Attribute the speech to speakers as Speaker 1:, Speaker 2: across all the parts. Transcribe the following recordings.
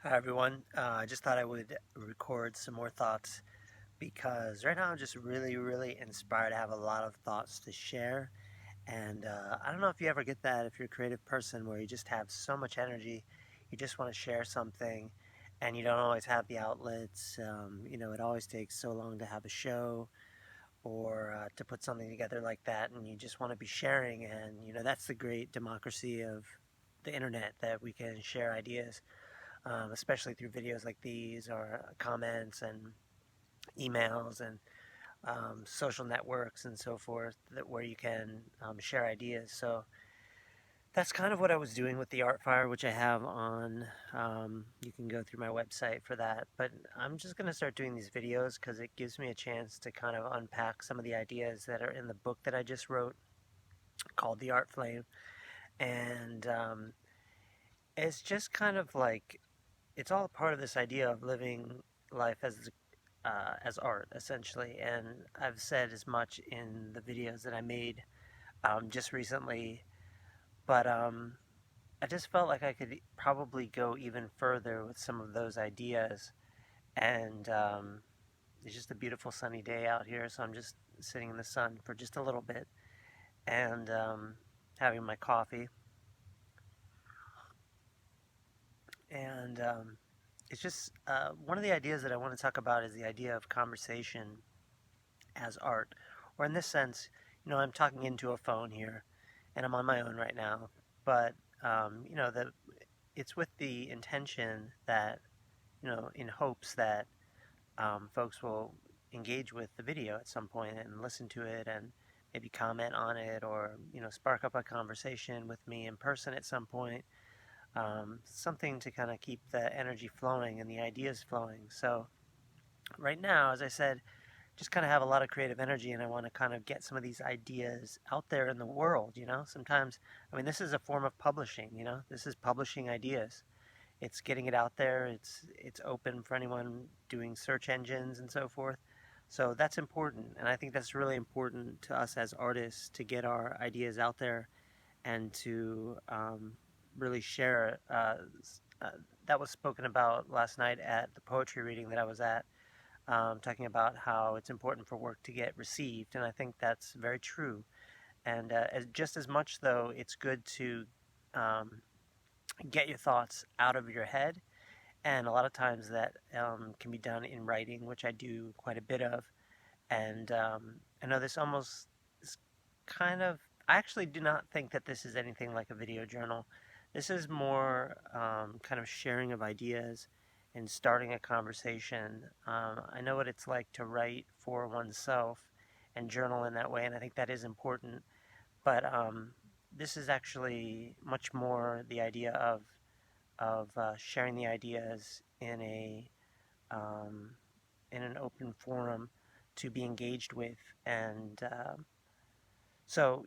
Speaker 1: Hi everyone. I just thought I would record some more thoughts because right now I'm just really inspired. to have a lot of thoughts to share. And I don't know if you ever get that if you're a creative person where you just have so much energy, you just want to share something and you don't always have the outlets. It always takes so long to have a show or to put something together like that, and you just want to be sharing. And, that's the great democracy of the internet, that we can share ideas, especially through videos like these or comments and emails and social networks and so forth, where you can share ideas. So that's kind of what I was doing with the art fire, which I have on. You can go through my website for that. But I'm just going to start doing these videos because it gives me a chance to kind of unpack some of the ideas that are in the book that I just wrote called The Art Flame. And it's just kind of like it's all a part of this idea of living life as art, essentially. And I've said as much in the videos that I made just recently, but I just felt like I could probably go even further with some of those ideas. And it's just a beautiful sunny day out here, so I'm just sitting in the sun for just a little bit and having my coffee. And it's just one of the ideas that I want to talk about is the idea of conversation as art. Or in this sense, I'm talking into a phone here, and I'm on my own right now. But that it's with the intention that in hopes that folks will engage with the video at some point and listen to it and maybe comment on it, or spark up a conversation with me in person at some point. Something to kind of keep the energy flowing and the ideas flowing. So right now, as I said, just kind of have a lot of creative energy, and I want to kind of get some of these ideas out there in the world. Sometimes, I mean, this is a form of publishing. This is publishing ideas. It's getting it out there. It's open for anyone doing search engines and so forth. So that's important, and I think that's really important to us as artists to get our ideas out there and to really share. Uh, that was spoken about last night at the poetry reading that I was at, talking about how it's important for work to get received, and I think that's very true. And just as much, though, it's good to um, get your thoughts out of your head, and a lot of times that can be done in writing, which I do quite a bit of. And I know this almost is kind of. I actually do not think that this is anything like a video journal. This is more kind of sharing of ideas and starting a conversation. I know what it's like to write for oneself and journal in that way, and I think that is important. But this is actually much more the idea of sharing the ideas um, in an open forum to be engaged with. And so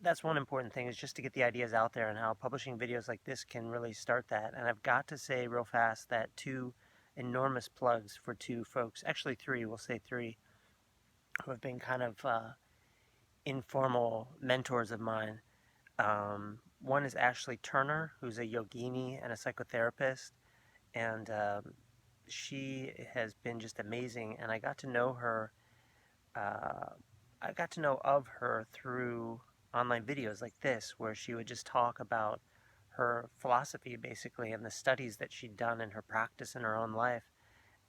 Speaker 1: that's one important thing, is just to get the ideas out there, and how publishing videos like this can really start that. And I've got to say real fast that two enormous plugs for two folks, actually three, we'll say three, who have been kind of informal mentors of mine. One is Ashley Turner, who's a yogini and a psychotherapist, and she has been just amazing. And I got to know her. Uh, I got to know of her through online videos like this, where she would just talk about her philosophy, basically, and the studies that she'd done in her practice in her own life.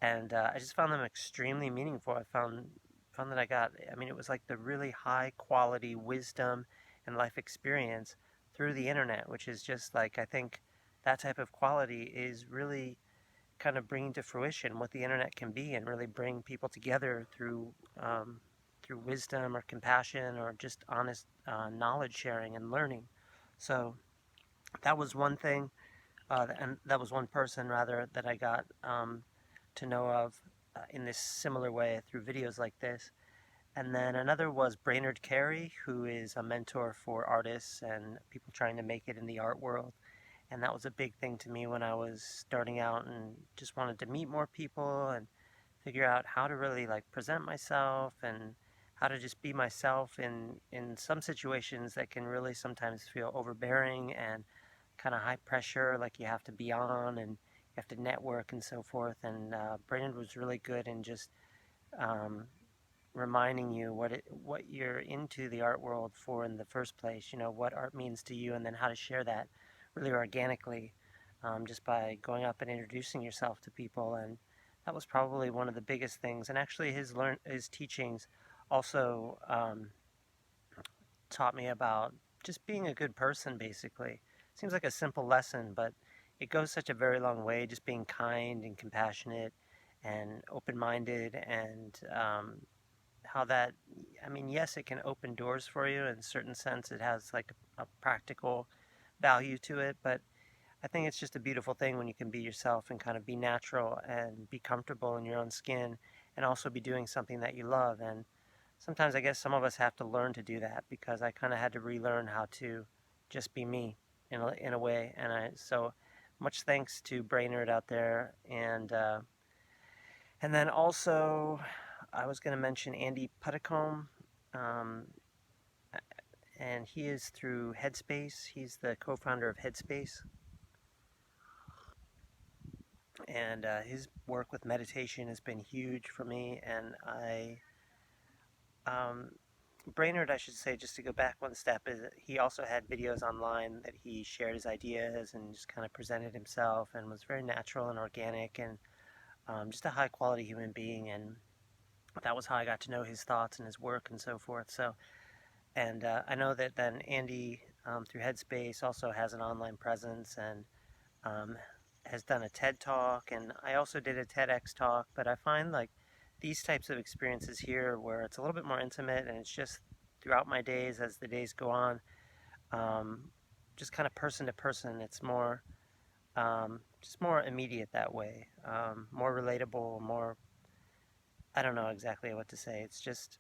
Speaker 1: And I just found them extremely meaningful. I found that I mean, it was like the really high quality wisdom and life experience through the internet, which is just like, I think that type of quality is really kind of bringing to fruition what the internet can be, and really bring people together through wisdom or compassion or just honest knowledge sharing and learning. So that was one thing, and that was one person rather that I got to know of in this similar way through videos like this. And then another was Brainerd Carey, who is a mentor for artists and people trying to make it in the art world. And that was a big thing to me when I was starting out and just wanted to meet more people and figure out how to really like present myself, and how to just be myself in some situations that can really sometimes feel overbearing and kind of high pressure, like you have to be on and you have to network and so forth. And Brainerd was really good in just um, reminding you what you're into the art world for in the first place. You know what art means to you, and then how to share that really organically, just by going up and introducing yourself to people. And that was probably one of the biggest things. And actually, his teachings also taught me about just being a good person. Basically, seems like a simple lesson, but it goes such a very long way. Just being kind and compassionate and open-minded and how that, I mean, yes, it can open doors for you in a certain sense. It has like a practical value to it, but I think it's just a beautiful thing when you can be yourself and kind of be natural and be comfortable in your own skin and also be doing something that you love. And sometimes I guess some of us have to learn to do that, because I kind of had to relearn how to just be me in a way. And so much thanks to Brainerd out there. And then also, I was going to mention Andy Puddicombe, um, and he is through Headspace. He's the co-founder of Headspace, and his work with meditation has been huge for me. And um, Brainerd, I should say, just to go back one step, is that he also had videos online that he shared his ideas and just kind of presented himself, and was very natural and organic, and just a high quality human being. And that was how I got to know his thoughts and his work and so forth. So, and I know that then Andy, through Headspace, also has an online presence, and um, has done a TED talk, and I also did a TEDx talk. But I find like these types of experiences here, where it's a little bit more intimate, and it's just throughout my days as the days go on, um, just kind of person to person. It's more just more immediate that way, more relatable, more, I don't know exactly what to say. It's just,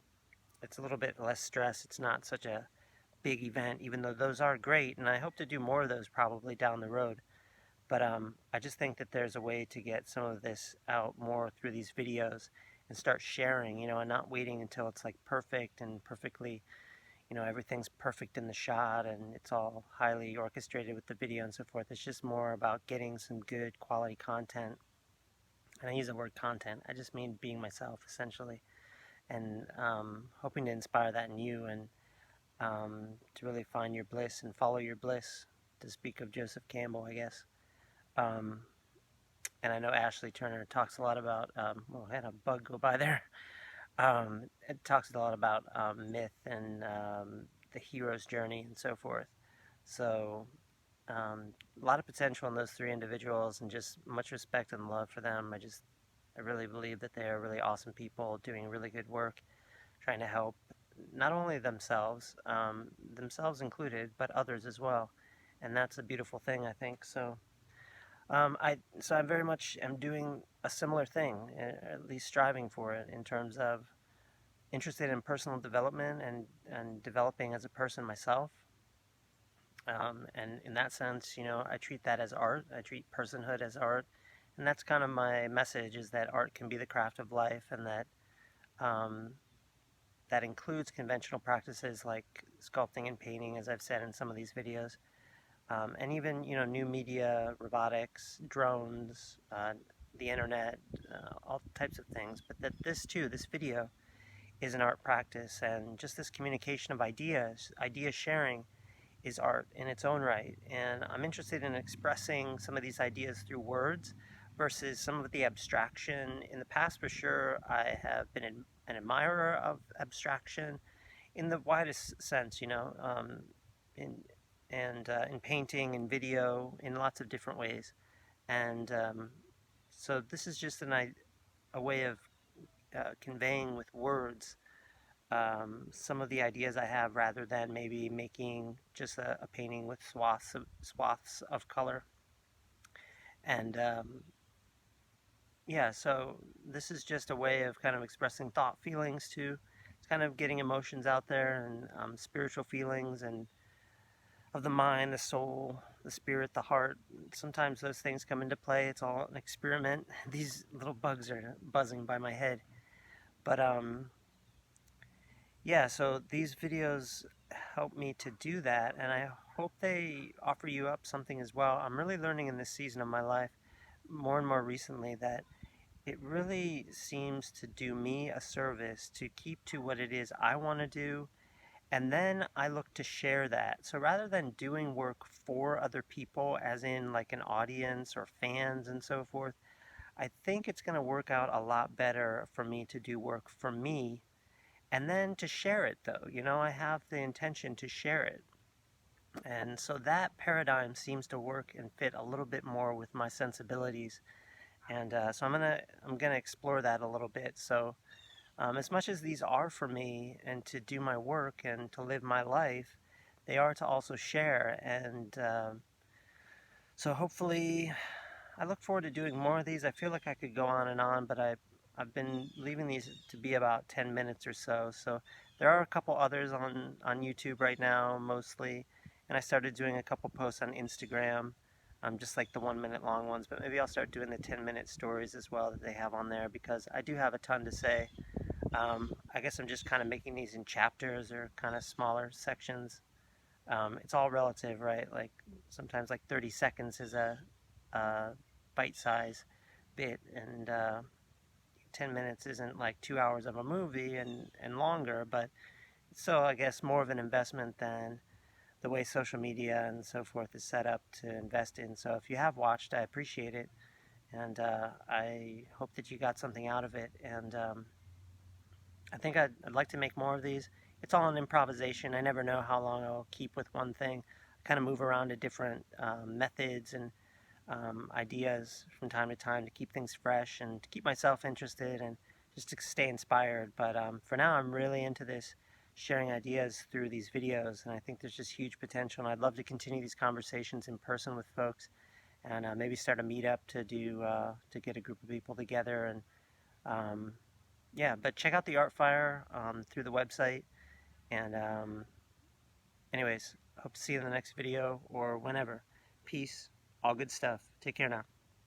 Speaker 1: it's a little bit less stress. It's not such a big event, even though those are great, and I hope to do more of those probably down the road. But I just think that there's a way to get some of this out more through these videos and start sharing, and not waiting until it's like perfect and perfectly, everything's perfect in the shot and it's all highly orchestrated with the video and so forth. It's just more about getting some good quality content. And I use the word content, I just mean being myself essentially, and hoping to inspire that in you, and to really find your bliss and follow your bliss, to speak of Joseph Campbell, I guess. Um, and I know Ashley Turner talks a lot about, well, I had a bug go by there. It talks a lot about myth and the hero's journey and so forth. So, a lot of potential in those three individuals, and just much respect and love for them. I really believe that they are really awesome people doing really good work, trying to help not only themselves, themselves included, but others as well. And that's a beautiful thing, I think. So I very much am doing a similar thing, at least striving for it, in terms of interested in personal development and developing as a person myself. And in that sense, I treat that as art. I treat personhood as art, and that's kind of my message: is that art can be the craft of life, and that um, that includes conventional practices like sculpting and painting, as I've said in some of these videos, and even new media, robotics, drones, the internet, all types of things. But that this video, is an art practice, and just this communication of ideas, idea sharing, is art in its own right. And I'm interested in expressing some of these ideas through words versus some of the abstraction. In the past, for sure, I have been an admirer of abstraction in the widest sense, in in painting and video in lots of different ways. And so this is just a way of conveying with words some of the ideas I have, rather than maybe making just a painting with swaths of color. And yeah, so this is just a way of kind of expressing thought, feelings too. It's kind of getting emotions out there, and spiritual feelings, and of the mind, the soul, the spirit, the heart. Sometimes those things come into play. It's all an experiment. These little bugs are buzzing by my head. But yeah, so these videos help me to do that, and I hope they offer you up something as well. I'm really learning in this season of my life more and more recently that it really seems to do me a service to keep to what it is I want to do, and then I look to share that. So rather than doing work for other people, as in like an audience or fans and so forth, I think it's going to work out a lot better for me to do work for me and then to share it, though. I have the intention to share it. And so that paradigm seems to work and fit a little bit more with my sensibilities. And so I'm gonna explore that a little bit. So as much as these are for me and to do my work and to live my life, they are to also share. And so hopefully, I look forward to doing more of these. I feel like I could go on and on, but I've been leaving these to be about 10 minutes or so. So there are a couple others on YouTube right now, mostly. And I started doing a couple posts on Instagram, just like the 1 minute long ones. But maybe I'll start doing the 10-minute stories as well that they have on there because I do have a ton to say. I guess I'm just kind of making these in chapters or kind of smaller sections. It's all relative, right? Like sometimes like 30 seconds is a bite size bit, and 10 minutes isn't like 2 hours of a movie and longer, but so I guess more of an investment than the way social media and so forth is set up to invest in. So if you have watched, I appreciate it, and I hope that you got something out of it. And I think I'd like to make more of these. It's all an improvisation. I never know how long I'll keep with one thing. I kind of move around to different methods and ideas from time to time to keep things fresh and to keep myself interested and just to stay inspired. But for now, I'm really into this sharing ideas through these videos, and I think there's just huge potential. And I'd love to continue these conversations in person with folks, and maybe start a meetup to do to get a group of people together. And yeah, but check out the Art Fire through the website. And anyways, hope to see you in the next video or whenever. Peace. All good stuff. Take care now.